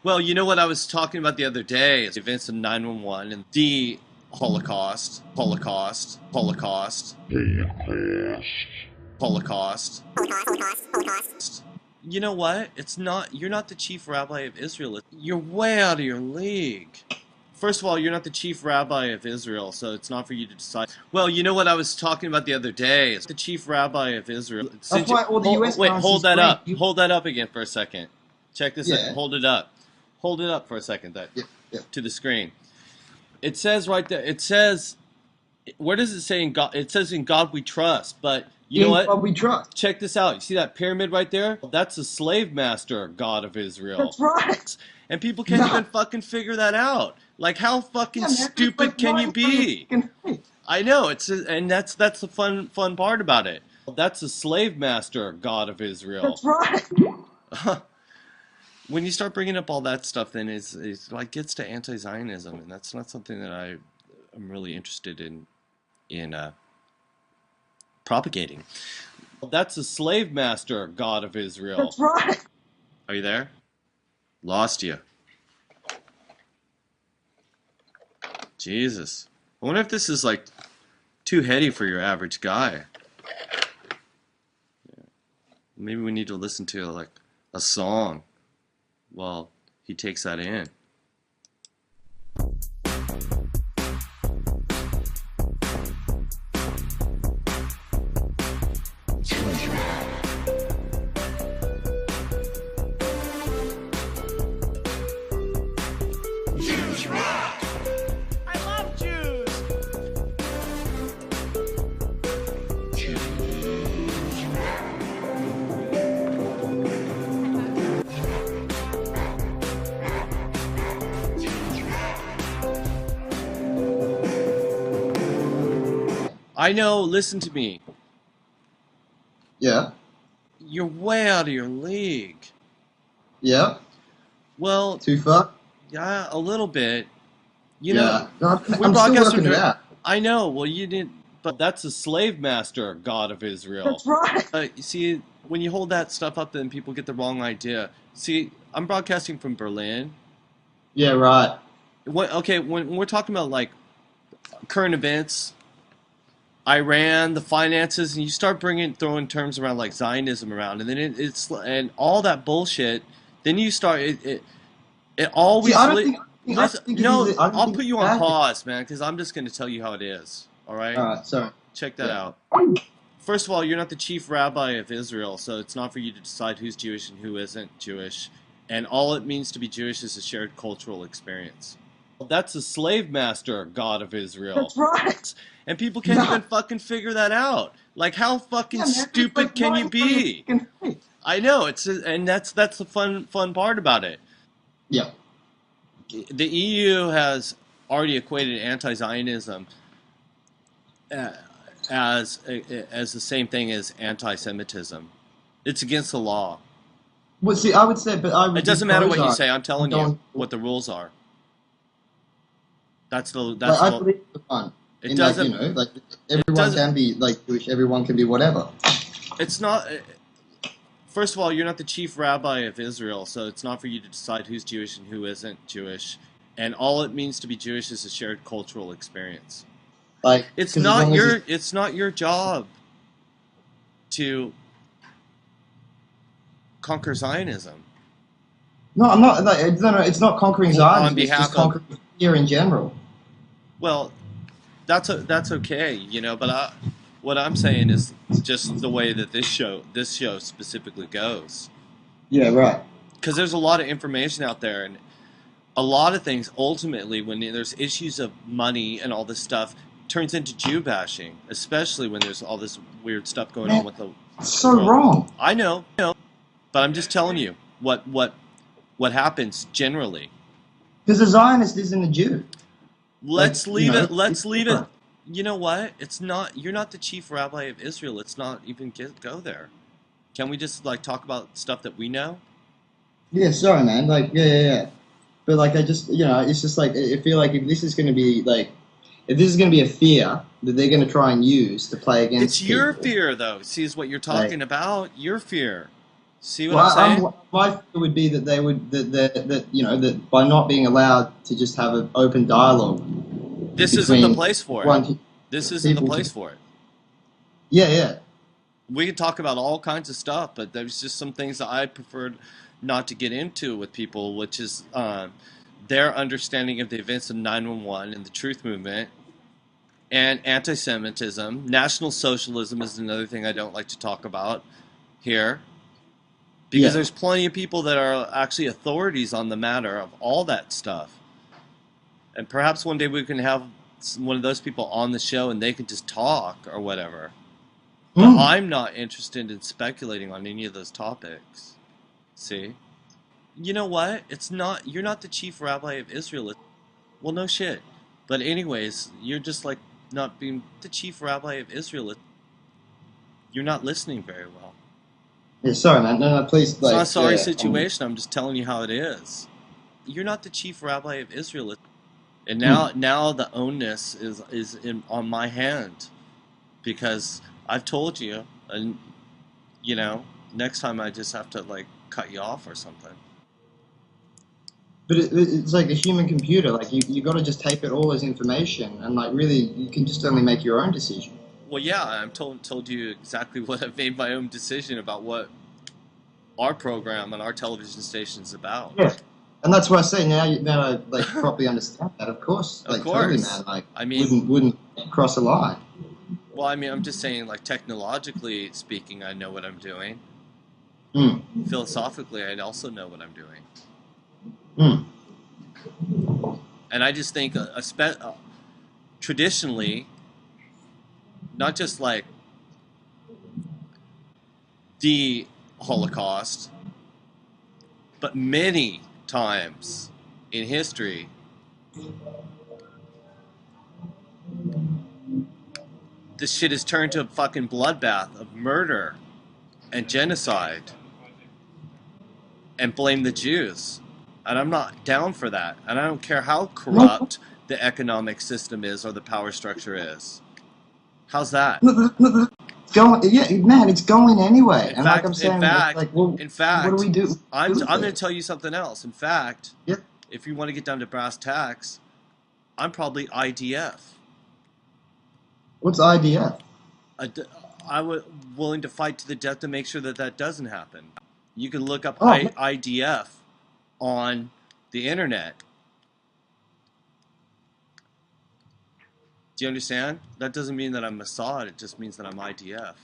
Well, you know what I was talking about the other day is the events of 911 and the Holocaust. You know what? You're not the chief rabbi of Israel. You're way out of your league. First of all, you're not the chief rabbi of Israel, so it's not for you to decide. Well, you know what I was talking about the other day is the chief rabbi of Israel. That's why all the US Wait, currency hold is that green. up. Hold that up again for a second. Check this out. Yeah. Hold it up. Hold it up for a second. Yeah. To the screen. It says right there. It says, where does it say in God? It says in God we trust, but you know what? God we trust. Check this out. You see that pyramid right there? That's the slave master God of Israel. That's right. And people can't even fucking figure that out. Like, how fucking stupid can you be? I know, and that's the fun part about it. That's the slave master God of Israel. That's right. When you start bringing up all that stuff, then it's like gets to anti-Zionism, and that's not something that I am really interested in propagating. That's the slave master God of Israel. That's right. Are you there? Lost you. Jesus. I wonder if this is like too heady for your average guy. Yeah. Maybe we need to listen to like a song while he takes that in. I know, listen to me. Yeah. You're way out of your league. Yeah. Well, Too far? yeah, a little bit. You Yeah. know, No, we I'm still broadcast working it out. I know, well, you didn't, but that's the slave master God of Israel. That's right. You see, when you hold that stuff up, then people get the wrong idea. See, I'm broadcasting from Berlin. Yeah, right. Okay, when we're talking about like current events, Iran, the finances, and you start throwing terms around like Zionism around, and then it's and all that bullshit. Then you start it always. See, I don't think I'll put you on pause, man, because I'm just going to tell you how it is. All right. All right, sorry. Check that Yeah. out. First of all, you're not the chief rabbi of Israel, so it's not for you to decide who's Jewish and who isn't Jewish. And all it means to be Jewish is a shared cultural experience. That's the slave master God of Israel. That's right. And people can't even fucking figure that out. Like, how fucking stupid can you be? I know, and that's the fun part about it. Yeah. The EU has already equated anti-Zionism as the same thing as anti-Semitism. It's against the law. Well, see, I would say, but I would. It doesn't matter what you say. I'm telling you what the rules are. That's I believe it's fun. It doesn't. Like everyone can be like Jewish. Everyone can be whatever. It's not. First of all, you're not the chief rabbi of Israel, so it's not for you to decide who's Jewish and who isn't Jewish. And all it means to be Jewish is a shared cultural experience. Like it's not your job to conquer Zionism. No, I'm not. Like, no, it's not conquering Zionism. On behalf it's just conquering fear in general. Well, that's okay, But what I'm saying is just the way that this show specifically goes. Yeah, right. Because there's a lot of information out there, and a lot of things ultimately, when there's issues of money and all this stuff, turns into Jew bashing, especially when there's all this weird stuff going on with the. It's so wrong. I know, but I'm just telling you what happens generally. Because a Zionist isn't a Jew. Let's leave it. You know what? It's not. You're not the chief rabbi of Israel. Let's not even go there. Can we just like talk about stuff that we know? Yeah, sorry, man. Like, yeah. But like, I just, it's just like I feel like if this is going to be a fear that they're going to try and use to play against. It's your fear, though. See, is what you're talking about. Your fear. See what Well, I'm saying? my fear would be that they would that you know that by not being allowed to just have an open dialogue This isn't the between place for it. one This isn't the people place to for it. yeah yeah We could talk about all kinds of stuff, but there's just some things that I preferred not to get into with people, which is their understanding of the events of 9/11 and the truth movement and anti-Semitism. National socialism is another thing I don't like to talk about here because yeah. there's plenty of people that are actually authorities on the matter of all that stuff. And perhaps one day we can have one of those people on the show and they can just talk or whatever. But Mm. I'm not interested in speculating on any of those topics. See? You know what? It's not, you're not the chief rabbi of Israel. Well, no shit. But, anyways, you're just like not being the chief rabbi of Israel. You're not listening very well. Yeah, sorry, man. No, no, please, It's not a like, sorry yeah. situation. I'm just telling you how it is. You're not the chief rabbi of Israel. And Mm. now the onus on my hand because I've told you, and next time I just have to like cut you off or something. But it's like a human computer. Like you got to just take it all as information, and like really, you can just only make your own decision. Well, yeah, I'm told you exactly what I've made my own decision about what our program and our television station is about. Yeah, and that's why I say now I like properly understand that. Of course, Of like totally, course, man. Like I mean, wouldn't cross a line. well, I mean, I'm just saying, like technologically speaking, I know what I'm doing. Mm. Philosophically, I also know what I'm doing, Mm. and I just think, traditionally, not just like the Holocaust, but many times in history, this shit has turned to a fucking bloodbath of murder and genocide and blame the Jews. And I'm not down for that. And I don't care how No, corrupt the economic system is or the power structure is. How's that? it's going. Yeah, man, it's going anyway. In And like fact, I'm in saying, it's fact, like, well, in what do fact, we do? I'm Do with I'm going to it? tell you something else. In fact, Yeah. if you want to get down to brass tacks, I'm probably IDF. What's IDF? I, I was willing to fight to the death to make sure that that doesn't happen. You can look up Oh, man. IDF on the internet. Do you understand? That doesn't mean that I'm Mossad. It just means that I'm IDF.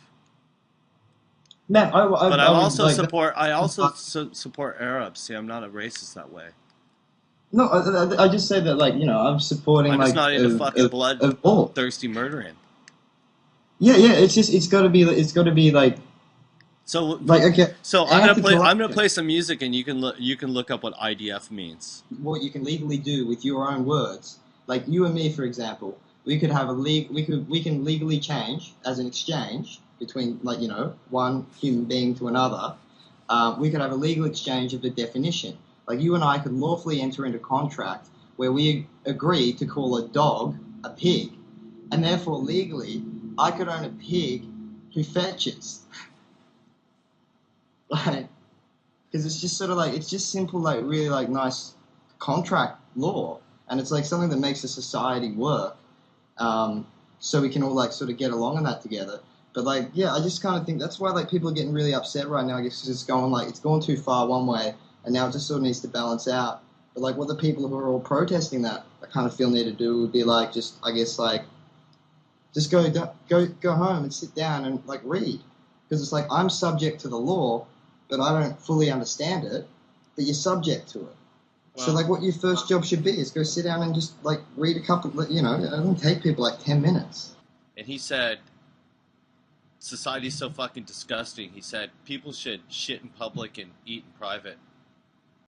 Man, But I would like that. I also support Arabs. See, I'm not a racist that way. No, I just say that like I'm supporting I'm just like not into fucking of all. bloodthirsty murdering. Yeah, yeah. It's just it's got to be So, like okay, I'm gonna anti-corruption. play some music, and you can look up what IDF means. What you can legally do with your own words, like you and me, for example, we could have a we can legally change as an exchange between like one human being to another. We could have a legal exchange of the definition. Like you and I could lawfully enter into contract where we agree to call a dog a pig, and therefore legally I could own a pig who fetches. Like, because it's just sort of like it's just simple, like really like nice contract law, and it's like something that makes a society work. So we can all like sort of get along on that together. But like, yeah, I just kind of think that's why like people are getting really upset right now. I guess 'cause it's gone too far one way, and now it just sort of needs to balance out. But like, what the people who are all protesting that I kind of feel need to do would be like, just I guess like, just go home and sit down and like read, because it's like I'm subject to the law, but I don't fully understand it. But you're subject to it. So Well, like, what your first job should be is go sit down and just like read a couple. It doesn't take people like 10 minutes. and he said, society's so fucking disgusting. He said people should shit in public and eat in private.